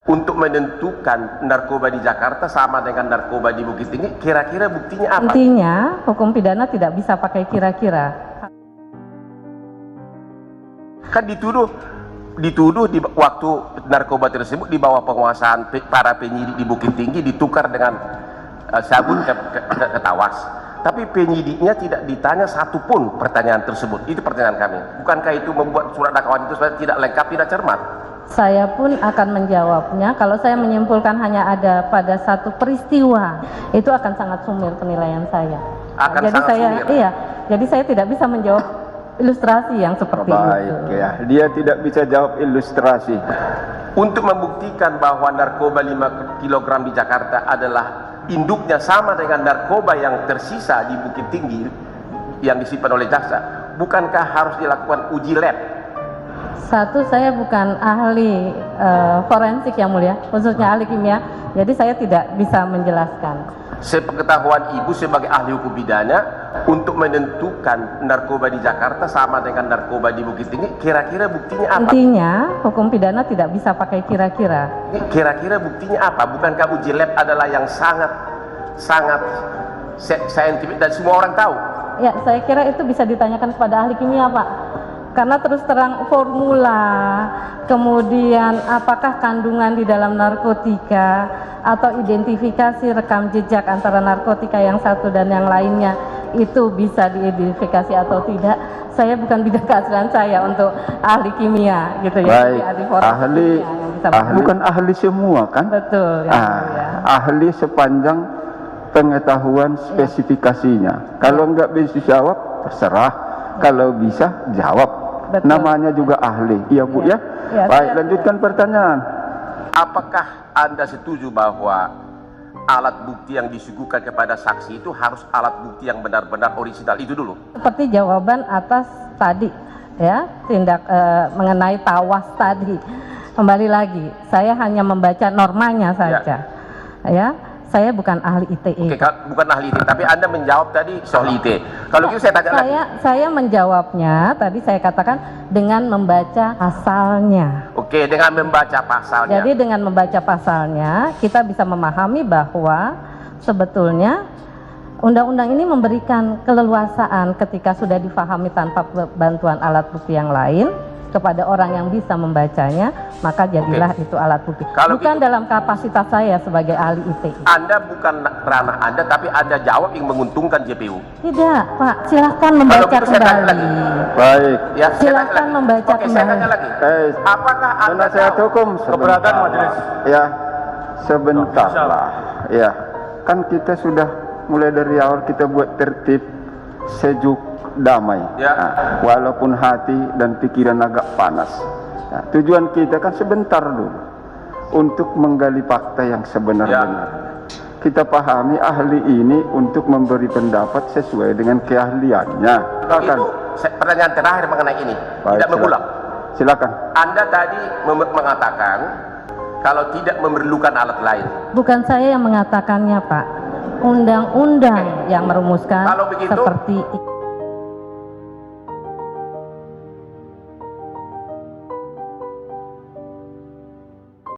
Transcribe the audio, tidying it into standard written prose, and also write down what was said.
Untuk menentukan narkoba di Jakarta sama dengan narkoba di Bukit Tinggi, kira-kira buktinya apa? Intinya, hukum pidana tidak bisa pakai kira-kira. Kan dituduh di waktu narkoba tersebut di bawah penguasaan para penyidik di Bukit Tinggi ditukar dengan sabun ke tawas. Tapi penyidiknya tidak ditanya satupun pertanyaan tersebut. Itu pertanyaan kami. Bukankah itu membuat surat dakwaan itu tidak lengkap, tidak cermat? Saya pun akan menjawabnya. Kalau saya menyimpulkan hanya ada pada satu peristiwa, itu akan sangat sumir penilaian saya. Akan jadi sangat saya, sumir. iya. Jadi saya tidak bisa menjawab ilustrasi yang seperti Baik, itu. ya. Dia tidak bisa jawab ilustrasi. Untuk membuktikan bahwa narkoba 5 kg di Jakarta adalah induknya sama dengan narkoba yang tersisa di Bukit Tinggi yang disimpan oleh jaksa, bukankah harus dilakukan uji lab? Satu, saya bukan ahli forensik yang mulia, khususnya ahli kimia, jadi saya tidak bisa menjelaskan. Sepengetahuan Ibu sebagai ahli hukum pidana, untuk menentukan narkoba di Jakarta sama dengan narkoba di Bukit Tinggi, kira-kira buktinya apa? Intinya, hukum pidana tidak bisa pakai kira-kira. Kira-kira buktinya apa? Bukankah uji lab adalah yang sangat saintifik dan semua orang tahu? Ya, saya kira itu bisa ditanyakan kepada ahli kimia, Pak. Karena terus terang formula, kemudian apakah kandungan di dalam narkotika, atau identifikasi rekam jejak antara narkotika yang satu dan yang lainnya, itu bisa diidentifikasi atau tidak. Saya bukan bidang keahlian saya untuk ahli kimia gitu ya. Baik, ahli forensik ahli bukan ahli semua kan? Betul ya. Ahli sepanjang pengetahuan spesifikasinya. Kalau nggak bisa jawab, terserah. Kalau bisa jawab. Betul. Namanya juga ahli. Iya Bu ya. Baik, lanjutkan pertanyaan. Apakah Anda setuju bahwa alat bukti yang disuguhkan kepada saksi itu harus alat bukti yang benar-benar orisinal? Itu dulu. Seperti jawaban atas tadi ya, tindak mengenai tawas tadi. Kembali lagi, saya hanya membaca normanya saja. Ya, saya bukan ahli ITE. Oke, bukan ahli ITE, tapi Anda menjawab tadi soal ITE. Kalau gitu saya tanya lagi. Saya menjawabnya tadi saya katakan dengan membaca pasalnya. Oke, dengan membaca pasalnya. Jadi dengan membaca pasalnya kita bisa memahami bahwa sebetulnya undang-undang ini memberikan keleluasaan ketika sudah difahami tanpa bantuan alat bukti yang lain kepada orang yang bisa membacanya, maka jadilah itu alat bukti. Kalau bukan gitu, dalam kapasitas saya sebagai ahli ITE. Anda bukan ranah Anda, tapi Anda jawab yang menguntungkan JPU. Tidak, Pak. Silahkan membaca gitu saya tanya lagi. kembali. Baik. Ya, Silahkan membaca Oke, kembali. saya tanya lagi. Apakah Anda Penasihat tahu hukum keberatan majelis? Ya, sebentarlah. Ya, kan kita sudah mulai dari awal kita buat tertib, sejuk, damai. Ya. Nah, walaupun hati dan pikiran agak panas. Nah, tujuan kita kan sebentar dulu untuk menggali fakta yang sebenar-benar. Kita pahami ahli ini untuk memberi pendapat sesuai dengan keahliannya. itu pertanyaan terakhir mengenai ini? Baik, Tidak mengulang. Silakan. Anda tadi mengatakan kalau tidak memerlukan alat lain. Bukan saya yang mengatakannya, Pak. Undang-undang yang merumuskan Kalau begitu, seperti itu.